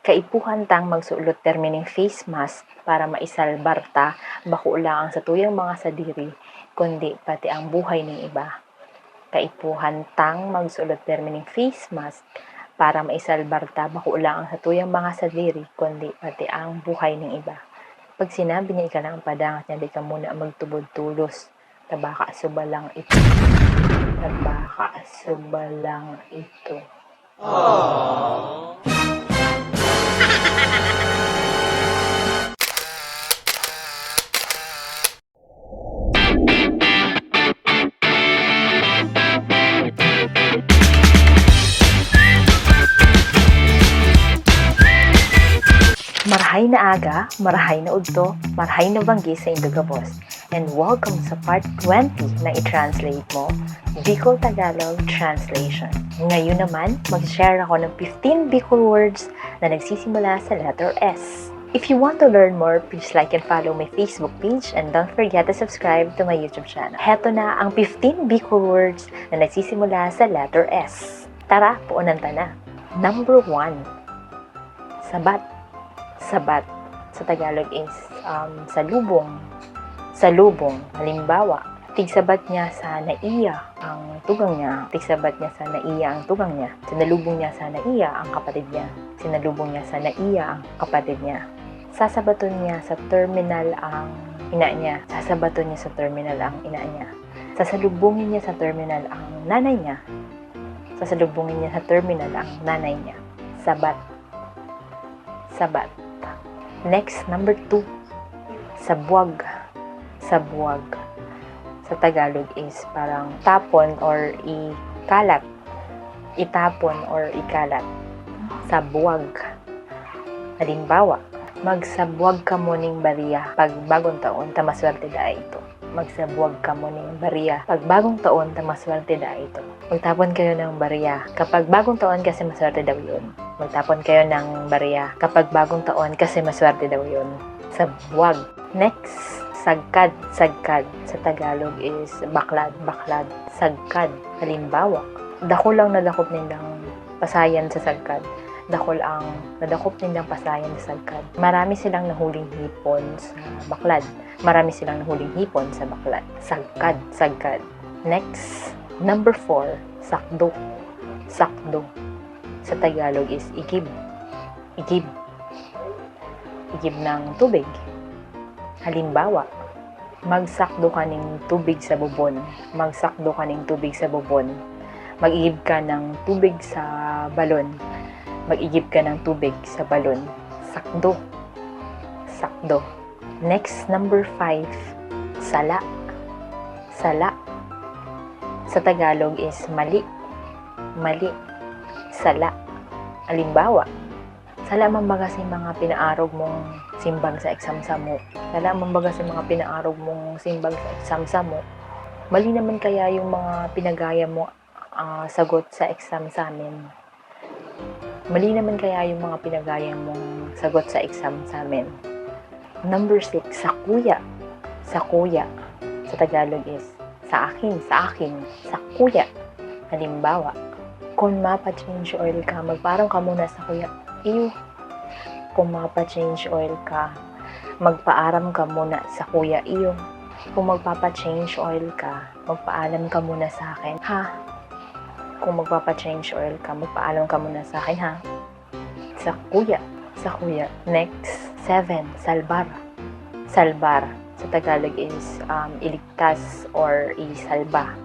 Kaipuhan tang magsulot termining face mask para maisalbar ta bako lang sa tuyang mga sadiri, kundi pati ang buhay ng iba. Kaipuhan tang magsulot termining face mask para maisalbar ta bako lang sa tuyang mga sadiri, kundi pati ang buhay ng iba. Pag sinabi niya ika lang padangat niya, di ka muna magtubod-tulos. Tabaka subalang ito. Tabaka subalang ito. Marahay na aga, marahay na udto, marahay na banggi sa Indogabos. And welcome sa part 20 na i-translate mo, Bicol Tagalog Translation. Ngayon naman, mag-share ako ng 15 Bicol words na nagsisimula sa letter S. If you want to learn more, please like and follow my Facebook page and don't forget to subscribe to my YouTube channel. Heto na ang 15 Bicol words na nagsisimula sa letter S. Tara, puunan ta na. Number 1, sabat. Sabat sa Tagalog is salubong. Salubong. Halimbawa, tigsabat niya sa naiya ang tugang niya. Tigsabat niya sa naiya ang tugang niya. Sinalubong niya sa naiya ang kapatid niya. Sinalubong niya sa naiya ang kapatid niya. Sasabaton niya sa terminal ang ina niya. Sasabaton niya sa terminal ang ina niya. Sasalubungin niya sa terminal ang nanay niya. Sasalubungin niya sa terminal ang nanay niya. Sabat. Sabat. Next, number 2, sabuag. Sabuag. Sa Tagalog is parang tapon or ikalat. Itapon or ikalat. Sabuag. Halimbawa, magsabuag ka mo ning bariya pag bagong taon, tamaswerte da ito. Magsabuag ka mo ning bariya pag bagong taon, tamaswerte da ito. Magtapon kayo ng bariya kapag bagong taon kasi maswerte daw yun. Magtapon kayo ng bariya kapag bagong taon kasi maswerte daw yun. Sabuag. Next, sagkad. Sagkad. Sa Tagalog is baklad. Baklad. Sagkad. Halimbawa, dako lang nadakop nilang pasayan sa sagkad. Dakol ang nadakop nilang pasayan sa sagkad. Marami silang nahuling hipon sa baklad. Marami silang nahuling hipon sa baklad. Sagkad. Sagkad. Next, number 4, sakdo. Sakdo. Sa Tagalog is igib. Igib. Igib ng tubig. Halimbawa, magsakdo ka ng tubig sa bubon. Magsakdo ka ng tubig sa bubon. Mag-igib ka ng tubig sa balon. Mag-igib ka ng tubig sa balon. Sakdo. Sakdo. Next, number 5, sala. Sala. Sa Tagalog is mali. Mali. Sala. Halimbawa, sala mambaga sa mga pinaarog mong simbag sa exam sa mo. Sala mambaga sa mga pinaarog mong simbag sa exam sa mo. Mali naman kaya yung mga pinagaya mo sagot sa exam sa amin. Mali naman kaya yung mga pinagaya mong sagot sa exam sa amin. Number 6, sakuya. Sakuya. Sa Tagalog is sa akin, sa akin, sakuya. Halimbawa, kung mapa-change oil ka, magparang ka muna sa kuya. Iyo. Kung mapa-change oil ka, magpaaram ka muna sa kuya. Iyo. Kung magpapa-change oil ka, magpaalam ka muna sa akin. Ha? Kung magpapa-change oil ka, magpaalam ka muna sa akin. Ha? Sa kuya. Sa kuya. Next, 7, salbar. Salbar. Sa Tagalog is iligtas or isalba.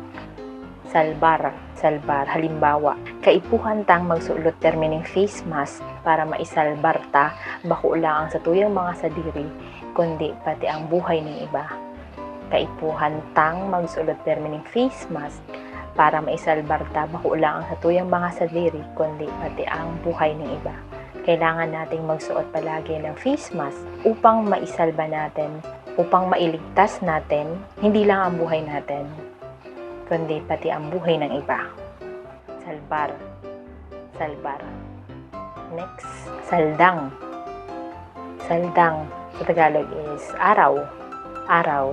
Salbar. Salbar. Halimbawa, kaipuhan tang magsulot termining face mask para maisalbar ta bako lang sa tuyang mga sadiri, kundi pati ang buhay ng iba. Kaipuhan tang magsulot termining face mask para maisalbar ta bako lang sa tuyang mga sadiri, kundi pati ang buhay ng iba. Kailangan nating magsuot palagi ng face mask upang maisalba natin, upang mailigtas natin, hindi lang ang buhay natin, kundi pati ang buhay ng iba. Salbar. Salbar. Next, saldang. Saldang. Sa Tagalog is araw. Araw.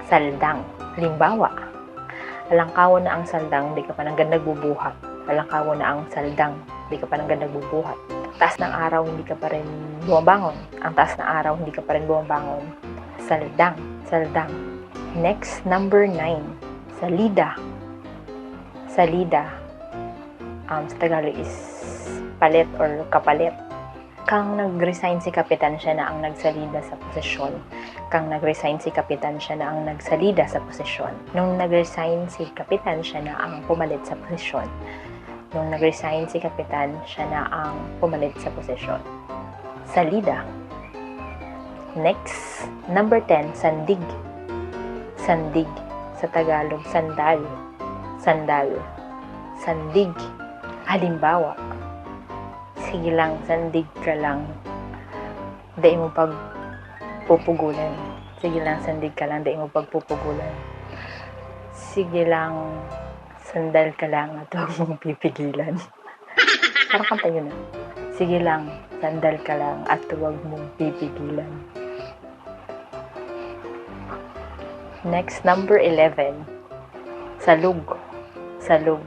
Saldang. Halimbawa, alangkawon na ang saldang, di ka pa nang nagbubuhat. Alangkawon na ang saldang, di ka pa nang nagbubuhat. taas ng araw, hindi ka pa rin bumabangon. Ang taas ng araw, hindi ka pa rin bumabangon. Saldang. Saldang. Next, number 9. Salida. Salida. Sa Tagalog is palit or kapalit. Kang nag-resign si kapitan, siya na ang nagsalida sa posisyon. Kang nag-resign si kapitan, siya na ang nagsalida sa posisyon. Nung nag-resign si kapitan, siya na ang pumalit sa posisyon. Nung nag-resign si kapitan, siya na ang pumalit sa posisyon. Salida. Next, number 10, sandig. Sandig. Sa Tagalog, sandal. Sandal. Sandig. Halimbawa, sige lang, sandig ka lang. Di mo pagpupugulan. Sige lang, sandig ka lang. Di mo pagpupugulan. Sige lang, sandal ka lang at huwag mong pipigilan. Parang kanta yun ah. Sige lang, sandal ka lang at huwag mong pipigilan. Next, number 11. Salug. Salug.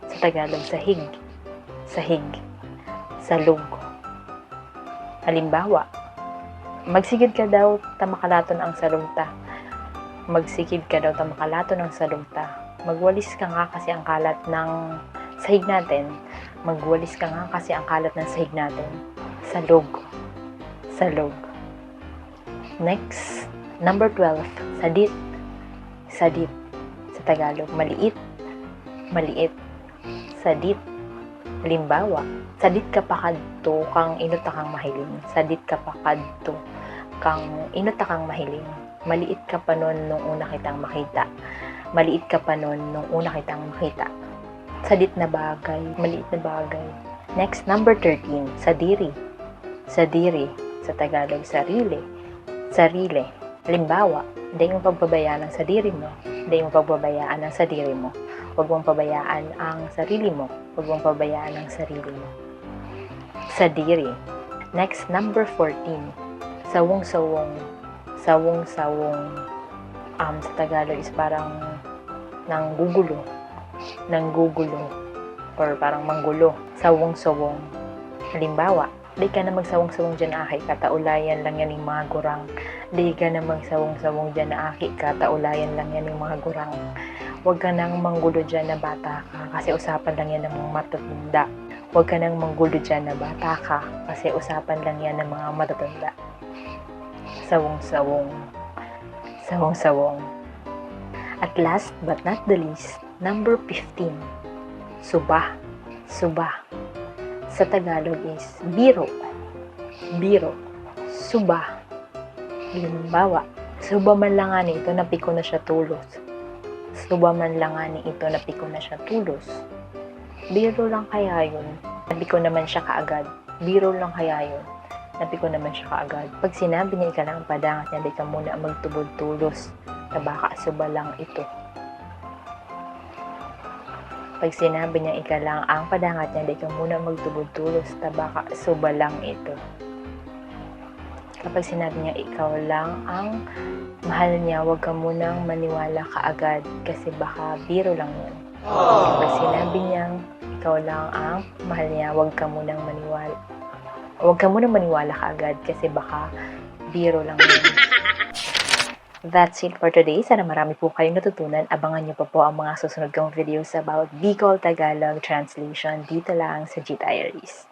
Sa Tagalog, sahig. Sahig. Salug. Halimbawa, magsigid ka daw tamakalaton ang salugta. Magsigid ka daw tamakalaton ang salugta. Magwalis ka nga kasi ang kalat ng sahig natin. Magwalis ka nga kasi ang kalat ng sahig natin. Salug. Salug. Next, number 12. Sadit. Sadit. Sa Tagalog, maliit. Maliit. Sadit. Halimbawa, sadit ka pa kadto kang inuta kang mahiling. Sadit ka pa kadto kang inuta kang mahiling. Maliit ka pa nun nung una kitang makita. Maliit ka pa nun nung una kitang makita. Sadit na bagay, maliit na bagay. Next, number 13, sadiri. Sadiri. Sa Tagalog, sarili. Sarili. Halimbawa, hindi mo pagbabayaan ang sadiri mo. Hindi mo pagbabayaan ang sadiri mo. Huwag mong pabayaan ang sarili mo. Huwag mong pabayaan ang sarili mo. Sadiri. Next, number 14. Sawong-sawong. Sawong-sawong. Sa Tagalog is parang nanggugulo. Nanggugulo. Or parang manggulo. Sawong-sawong. Halimbawa, di ka na magsawong-sawong dyan aki, kataulayan lang yan yung mga gurang. Di ka na magsawong-sawong dyan aki, kataulayan lang yan yung mga gurang. Huwag ka nang manggulo dyan na bata ka kasi usapan lang yan ng mga matatanda. Huwag ka nang manggulo dyan na bata ka kasi usapan lang yan ng mga matatanda. Sawong-sawong. Sawong-sawong. At last but not the least, number 15. Suba. Suba. Sa Tagalog is biro. Biro. Suba. Halimbawa, suba man lang nga nito, napiko na siya tulos. Suba man lang nga ito, napiko na siya tulos. Biro lang kaya yun. Napiko naman siya kaagad. Biro lang kaya yun. Napiko naman siya kaagad. Pag sinabi niya ika lang ang padangat niya, di ka muna magtubod tulos. Tabaka suba lang ito. Pag sinabi niya ika lang ang padangat niya, di ka muna magtubod tulos. Tabaka suba lang ito. Kapag sinabi niya ikaw lang ang mahal niya, huwag ka munang maniwala kaagad kasi baka biro lang yun. Kapag sinabi niyang ikaw lang ang mahal niya, huwag ka munang maniwala. Huwag ka munang maniwala kaagad kasi baka biro lang yun. That's it for today. Sana marami po kayong natutunan. Abangan niyo pa po ang mga susunod kong videos about Bicol Tagalog Translation dito lang sa G Diaries.